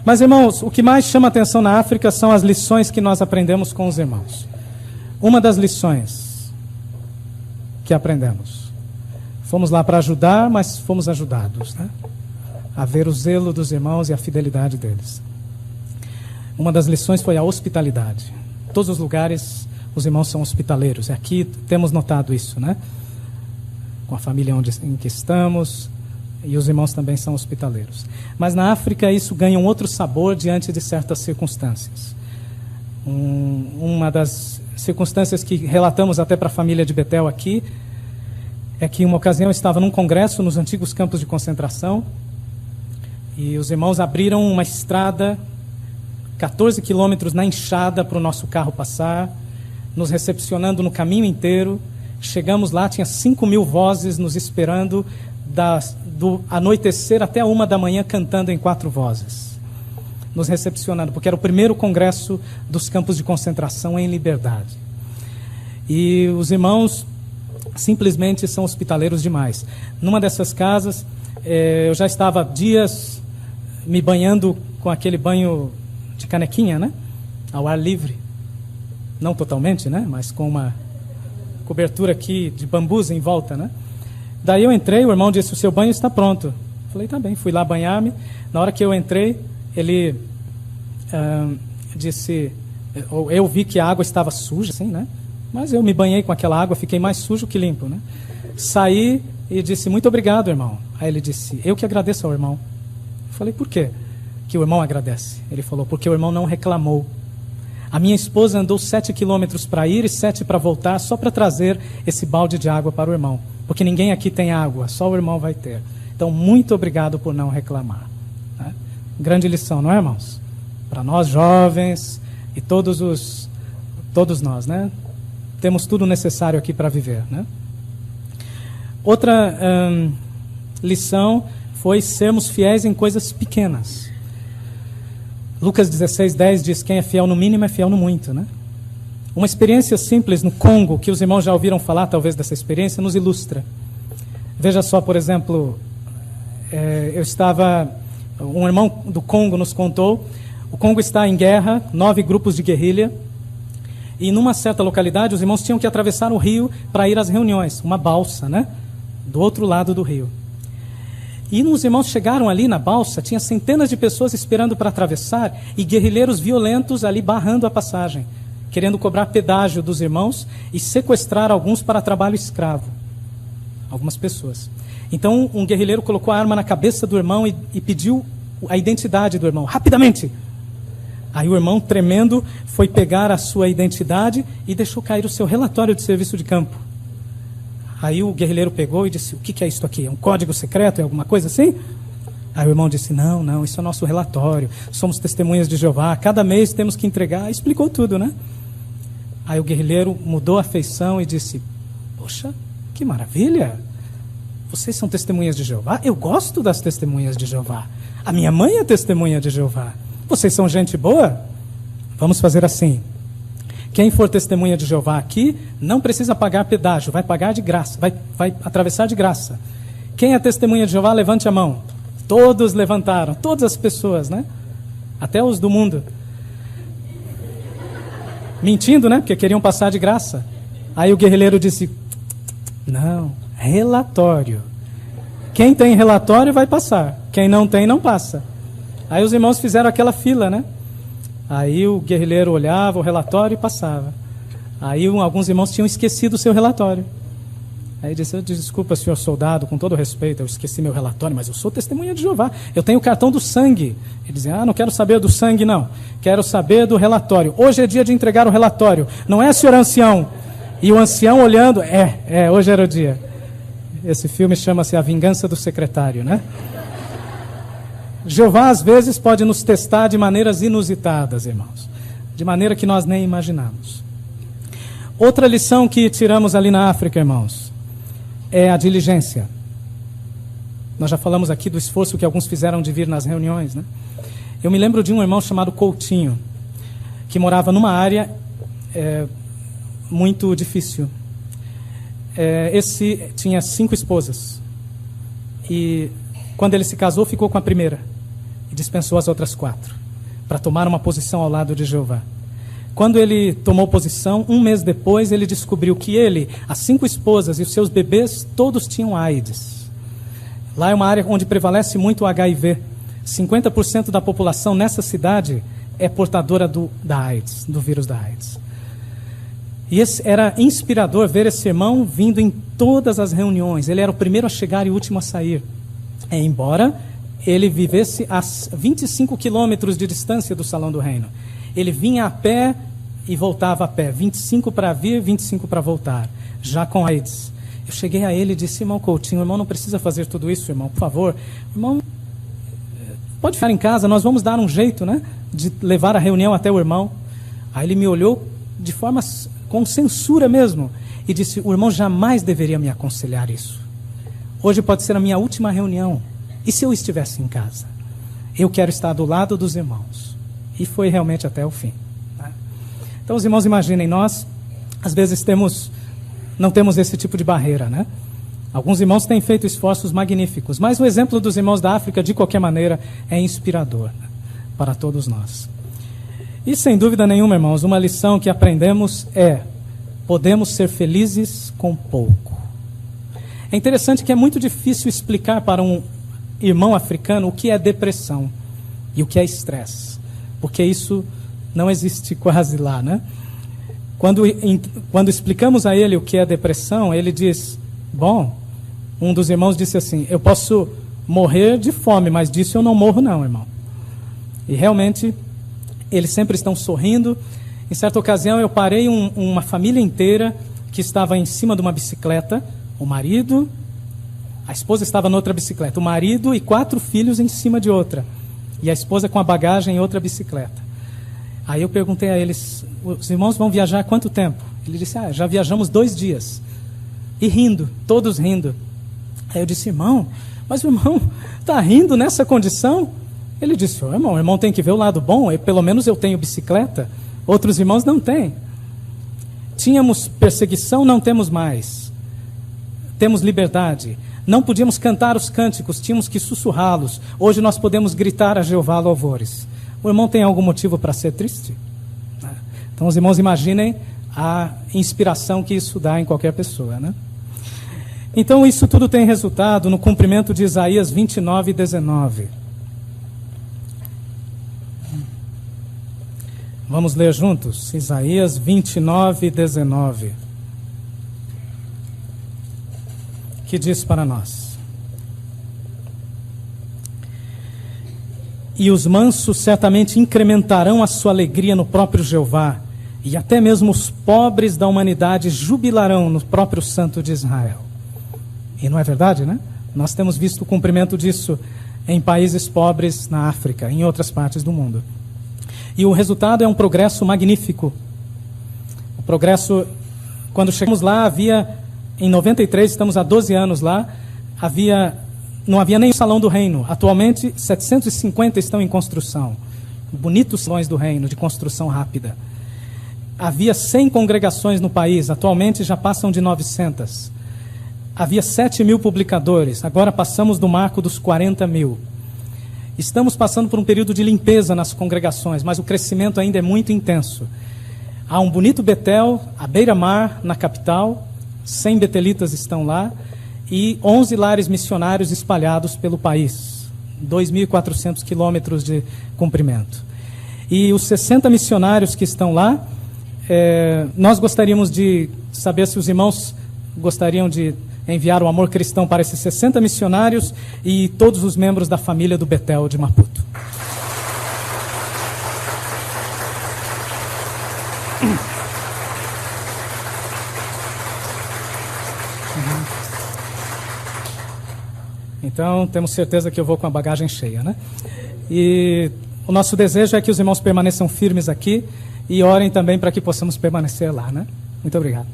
Mas, irmãos, o que mais chama atenção na África são as lições que nós aprendemos com os irmãos. Uma das lições que aprendemos. Fomos lá para ajudar, mas fomos ajudados, né? A ver o zelo dos irmãos e a fidelidade deles. Uma das lições foi a hospitalidade. Em todos os lugares, os irmãos são hospitaleiros. Aqui temos notado isso, né? Com a família em que estamos, e os irmãos também são hospitaleiros. Mas na África isso ganha um outro sabor diante de certas circunstâncias. Uma das circunstâncias que relatamos até para a família de Betel aqui, é que uma ocasião eu estava num congresso nos antigos campos de concentração, e os irmãos abriram uma estrada, 14 quilômetros na enxada para o nosso carro passar, nos recepcionando no caminho inteiro. Chegamos lá, tinha 5.000 vozes nos esperando, do anoitecer até a 1 da manhã, cantando em 4 vozes. Nos recepcionando, porque era o primeiro congresso dos campos de concentração em liberdade. E os irmãos simplesmente são hospitaleiros demais. Numa dessas casas, eu já estava dias me banhando com aquele banho de canequinha, né? Ao ar livre. Não totalmente, né? Mas com uma cobertura aqui de bambus em volta, né? Daí eu entrei, o irmão disse, o seu banho está pronto. Falei, tá bem, fui lá banhar-me. Na hora que eu entrei, ele disse, eu vi que a água estava suja, assim, né? Mas eu me banhei com aquela água, fiquei mais sujo que limpo, né? Saí e disse, muito obrigado, irmão. Aí ele disse, eu que agradeço ao irmão. Eu falei, por quê que o irmão agradece? Ele falou, porque o irmão não reclamou. A minha esposa andou 7 quilômetros para ir e 7 para voltar, só para trazer esse balde de água para o irmão. Porque ninguém aqui tem água, só o irmão vai ter. Então, muito obrigado por não reclamar. Né? Grande lição, não é, irmãos? Para nós jovens e todos nós, né? Temos tudo necessário aqui para viver, né? Outra lição foi sermos fiéis em coisas pequenas. Lucas 16:10 diz, quem é fiel no mínimo é fiel no muito, né? Uma experiência simples no Congo, que os irmãos já ouviram falar talvez dessa experiência, nos ilustra. Veja só, por exemplo, um irmão do Congo nos contou, o Congo está em guerra, 9 grupos de guerrilha, e numa certa localidade os irmãos tinham que atravessar o rio para ir às reuniões, uma balsa, né? Do outro lado do rio. E os irmãos chegaram ali na balsa, tinha centenas de pessoas esperando para atravessar e guerrilheiros violentos ali barrando a passagem, querendo cobrar pedágio dos irmãos e sequestrar alguns para trabalho escravo. Algumas pessoas. Então um guerrilheiro colocou a arma na cabeça do irmão e pediu a identidade do irmão, rapidamente. Aí o irmão, tremendo, foi pegar a sua identidade e deixou cair o seu relatório de serviço de campo. Aí o guerrilheiro pegou e disse, o que é isso aqui? É um código secreto? É alguma coisa assim? Aí o irmão disse, não, isso é nosso relatório. Somos testemunhas de Jeová. Cada mês temos que entregar. Explicou tudo, né? Aí o guerrilheiro mudou a feição e disse, poxa, que maravilha. Vocês são testemunhas de Jeová? Eu gosto das testemunhas de Jeová. A minha mãe é testemunha de Jeová. Vocês são gente boa? Vamos fazer assim. Quem for testemunha de Jeová aqui, não precisa pagar pedágio, vai pagar de graça, vai atravessar de graça. Quem é testemunha de Jeová, levante a mão. Todos levantaram, todas as pessoas, né? Até os do mundo. Mentindo, né? Porque queriam passar de graça. Aí o guerrilheiro disse, não, relatório. Quem tem relatório vai passar, quem não tem, não passa. Aí os irmãos fizeram aquela fila, né? Aí o guerrilheiro olhava o relatório e passava. Aí alguns irmãos tinham esquecido o seu relatório. Aí disse, desculpa, senhor soldado, com todo respeito, eu esqueci meu relatório, mas eu sou testemunha de Jeová. Eu tenho o cartão do sangue. Ele dizia, não quero saber do sangue, não. Quero saber do relatório. Hoje é dia de entregar o relatório. Não é, senhor ancião? E o ancião olhando, hoje era o dia. Esse filme chama-se A Vingança do Secretário, né? Jeová, às vezes, pode nos testar de maneiras inusitadas, irmãos. De maneira que nós nem imaginamos. Outra lição que tiramos ali na África, irmãos, é a diligência. Nós já falamos aqui do esforço que alguns fizeram de vir nas reuniões, né? Eu me lembro de um irmão chamado Coutinho, que morava numa área muito difícil. Esse tinha 5 esposas. E quando ele se casou, ficou com a primeira. e dispensou as outras 4 para tomar uma posição ao lado de Jeová. Quando ele tomou posição, 1 mês depois, ele descobriu que ele, as 5 esposas e os seus bebês, todos tinham AIDS. Lá é uma área onde prevalece muito o HIV. 50% da população nessa cidade é portadora da AIDS, do vírus da AIDS. E era inspirador ver esse irmão vindo em todas as reuniões. Ele era o primeiro a chegar e o último a sair. Embora ele vivesse a 25 quilômetros de distância do Salão do Reino. Ele vinha a pé e voltava a pé. 25 para vir, 25 para voltar. Já com AIDS. Eu cheguei a ele e disse: irmão Coutinho, irmão, não precisa fazer tudo isso, irmão, por favor. Irmão, pode ficar em casa, nós vamos dar um jeito, né, de levar a reunião até o irmão. Aí ele me olhou de forma com censura mesmo e disse: o irmão jamais deveria me aconselhar isso. Hoje pode ser a minha última reunião. E se eu estivesse em casa? Eu quero estar do lado dos irmãos. E foi realmente até o fim, né? Então, os irmãos, imaginem, nós às vezes não temos esse tipo de barreira, né? Alguns irmãos têm feito esforços magníficos, mas o exemplo dos irmãos da África, de qualquer maneira, é inspirador, né, para todos nós. E, sem dúvida nenhuma, irmãos, uma lição que aprendemos é: podemos ser felizes com pouco. É interessante que é muito difícil explicar para um irmão africano o que é depressão e o que é estresse, porque isso não existe quase lá, né? Quando explicamos a ele o que é depressão, ele diz: bom, um dos irmãos disse assim: eu posso morrer de fome, mas disso eu não morro não, irmão. E realmente eles sempre estão sorrindo. Em certa ocasião eu parei uma família inteira que estava em cima de uma bicicleta, o marido, a esposa estava noutra bicicleta, o marido e 4 filhos em cima de outra, e a esposa com a bagagem em outra bicicleta. Aí eu perguntei a eles: os irmãos vão viajar há quanto tempo? Ele disse: já viajamos 2 dias. E rindo, todos rindo. Aí eu disse: irmão, mas o irmão está rindo nessa condição? Ele disse: o irmão tem que ver o lado bom, pelo menos eu tenho bicicleta, outros irmãos não têm. Tínhamos perseguição, não temos mais. Temos liberdade. Não podíamos cantar os cânticos, tínhamos que sussurrá-los. Hoje nós podemos gritar a Jeová louvores. O irmão tem algum motivo para ser triste? Então os irmãos imaginem a inspiração que isso dá em qualquer pessoa, né? Então isso tudo tem resultado no cumprimento de Isaías 29:19. Vamos ler juntos? Isaías 29:19. Que diz para nós: e os mansos certamente incrementarão a sua alegria no próprio Jeová, e até mesmo os pobres da humanidade jubilarão no próprio Santo de Israel. E não é verdade, né? Nós temos visto o cumprimento disso em países pobres na África, em outras partes do mundo. E o resultado é um progresso magnífico. O progresso, quando chegamos lá, em 93, estamos há 12 anos lá, não havia nem o Salão do Reino. Atualmente, 750 estão em construção. Bonitos salões do Reino, de construção rápida. Havia 100 congregações no país, atualmente já passam de 900. Havia 7.000 publicadores, agora passamos do marco dos 40.000. Estamos passando por um período de limpeza nas congregações, mas o crescimento ainda é muito intenso. Há um bonito Betel, à beira-mar, na capital, 100 betelitas estão lá, e 11 lares missionários espalhados pelo país, 2.400 quilômetros de comprimento. E os 60 missionários que estão lá, nós gostaríamos de saber se os irmãos gostariam de enviar o amor cristão para esses 60 missionários e todos os membros da família do Betel de Maputo. Então, temos certeza que eu vou com a bagagem cheia, né? E o nosso desejo é que os irmãos permaneçam firmes aqui e orem também para que possamos permanecer lá, né? Muito obrigado.